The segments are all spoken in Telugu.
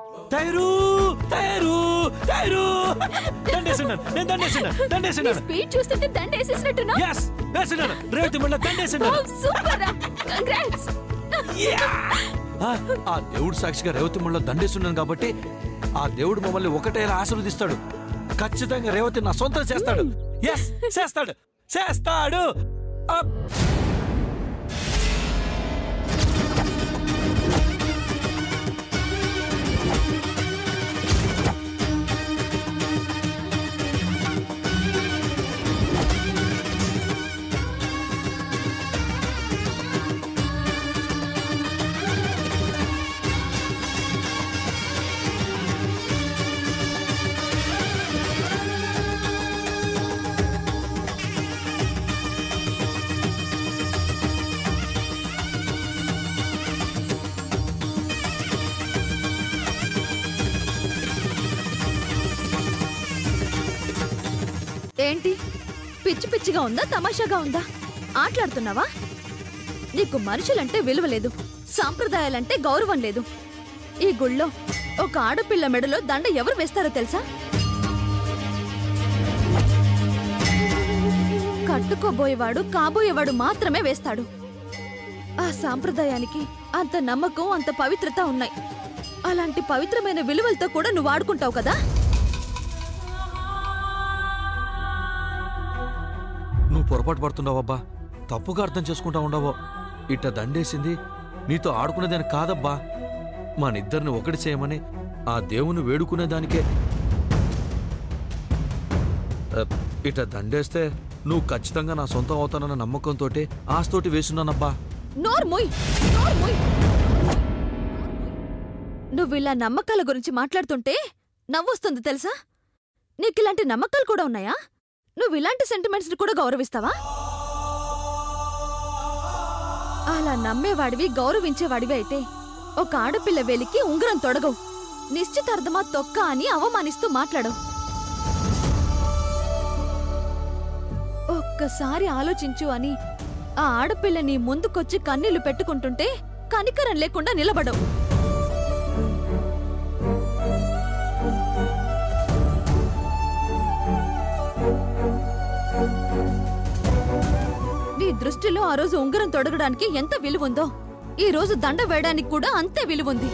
తైరు తైరు తైరు దండేసినాను నేను దండేసినాను స్పీడ్ చూస్తుంటే దండేసేసినట్టునా yes వేసినాను రేవతి మళ్ళీ దండేసినాను సూపర్ కంగ్రాట్స్ ఆ దేవుడు సాక్షిగా రేవతి మళ్ళీ దండేస్తున్నాను కాబట్టి ఆ దేవుడు మమ్మల్ని ఒకటేలా ఆశీర్వదిస్తాడు ఖచ్చితంగా రేవతి నా సొంతం చేస్తాడు yes చేస్తాడు ఏంటి పిచ్చి పిచ్చిగా ఉందా తమాషాగా ఉందా ఆటలాడుతున్నావా నీకు మనుషులంటే విలువ లేదు సాంప్రదాయాలంటే గౌరవం లేదు ఈ గుళ్ళో ఒక ఆడపిల్ల మెడలో దండ ఎవరు వేస్తారో తెలుసా కట్టుకోబోయేవాడు కాబోయేవాడు మాత్రమే వేస్తాడు ఆ సాంప్రదాయానికి అంత నమ్మకం అంత పవిత్రత ఉన్నాయి అలాంటి పవిత్రమైన విలువలతో కూడా నువ్వు ఆడుకుంటావు కదా నువ్వు పొరపాటు పడుతున్నావబ్బా తప్పుగా అర్థం చేసుకుంటా ఉండవో ఇట్ట దండేసింది నీతో ఆడుకునేదాని కాదబ్బా మనిద్దరిని ఒకటి చేయమని ఆ దేవుని వేడుకునేదానికే ఇట్ట దండేస్తే నువ్వు ఖచ్చితంగా నా సొంతం అవుతానన్న నమ్మకంతో ఆస్తోటి వేసున్నానబ్బా నువ్వు ఇలా నమ్మకాల గురించి మాట్లాడుతుంటే నవ్వొస్తుంది తెలుసా నీకిలాంటి నమ్మకాలు కూడా ఉన్నాయా నువ్వు ఇలాంటి సెంటిమెంట్స్ ని కూడా గౌరవిస్తావా అలా నమ్మేవాడివి గౌరవించేవాడివి అయితే ఒక ఆడపిల్ల వేలికి ఉంగరం తొడగవు నిశ్చితార్థమా తొక్క అని అవమానిస్తూ మాట్లాడవు ఒక్కసారి ఆలోచించు అని ఆ ఆడపిల్ల నీ ముందుకొచ్చి కన్నీళ్లు పెట్టుకుంటుంటే కనికరం లేకుండా నిలబడవు నీ దృష్టిలో ఆ రోజు ఉంగరం తొడగడానికి ఎంత విలువుందో ఈ రోజు దండ వేయడానికి కూడా అంతే విలువుంది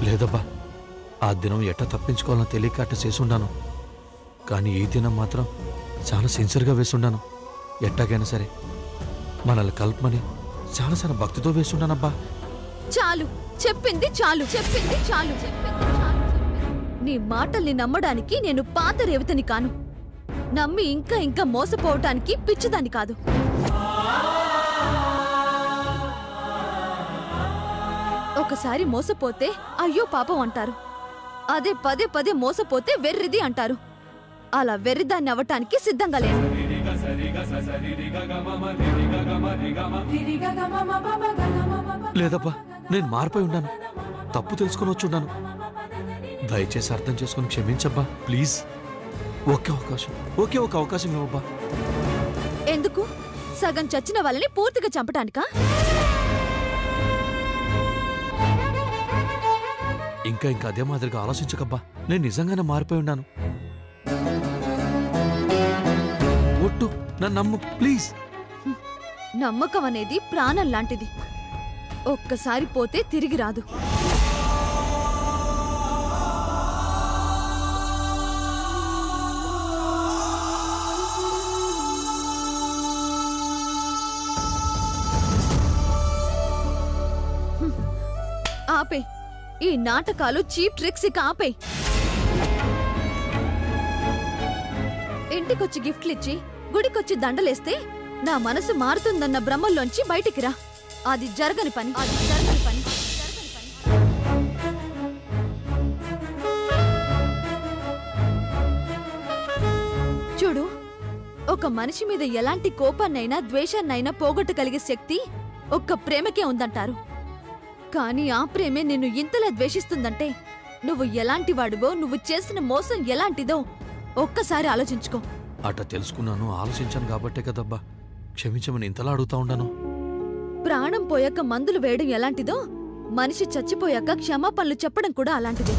లేదబ్బా ఆ దినం ఎట్ట తప్పించుకోవాలని తెలియక అట్ట చేసుండాను కానీ ఈ దినం మాత్రం చాలా సిన్సియర్గా వేసుండాను ఎట్టాగైనా సరే మనల్ని కల్పమని చాలా భక్తితో వేసుండానబ్బా చాలు చెప్పింది చాలు నీ మాటల్ని నమ్మడానికి నేను పాత రేవతిని కాను నమ్మి ఇంకా మోసపోవటానికి పిచ్చిదాన్ని కాదు ఒకసారి మోసపోతే అయ్యో పాపం అంటారు అదే పదే మోసపోతే వెర్రిది అంటారు అలా వెర్రిదాన్ని అవ్వటానికి సిద్ధంగా లేను లేదబ్బా నేను మారిపోయి ఉన్నాను తప్పు తెలుసుకుని వచ్చున్నాను దయచేసి అర్థం చేసుకుని క్షమించబ్బా ప్లీజ్ ఒకే ఒక అవకాశం ఇవ్వబ్బా ఎందుకు సగం చచ్చిన వాళ్ళని పూర్తిగా చంపటానికా ఇంకా అదే మాదిరిగా ఆలోచించకబ్బా నేను నిజంగానే మారిపోయి ఉన్నాను ఒట్టు నన్ను నమ్ము ప్లీజ్ నమ్మకం అనేది ప్రాణం లాంటిది ఒక్కసారి పోతే తిరిగి రాదు ఆపే ఈ నాటకాలు చీప్ ట్రిక్స్ ఇక ఆపే ఇంటికొచ్చి గిఫ్ట్లిచ్చి గుడికొచ్చి దండలేస్తే నా మనసు మారుతుందన్న భ్రమల్లోంచి బయటికి రా అది జరగని పని చూడు ఒక మనిషి మీద ఎలాంటి కోపాన్నైనా ద్వేషాన్నైనా పోగొట్టగలిగే శక్తి ఒక్క ప్రేమకే ఉందంటారు కానీ ఆ ప్రేమే నిన్ను ఇంతలా ద్వేషిస్తుందంటే నువ్వు ఎలాంటి వాడివో నువ్వు చేసిన మోసం ఎలాంటిదో ఒక్కసారి ఆలోచించుకో అట తెలుసుకున్నాను ఆలోచించాను కాబట్టే కదబ్బా క్షమించమని ఇంతలా అడుగుతా ఉన్నాను ప్రాణం పోయాక మందులు వేయడం ఎలాంటిదో మనిషి చచ్చిపోయాక క్షమాపణలు చెప్పడం కూడా అలాంటిదే.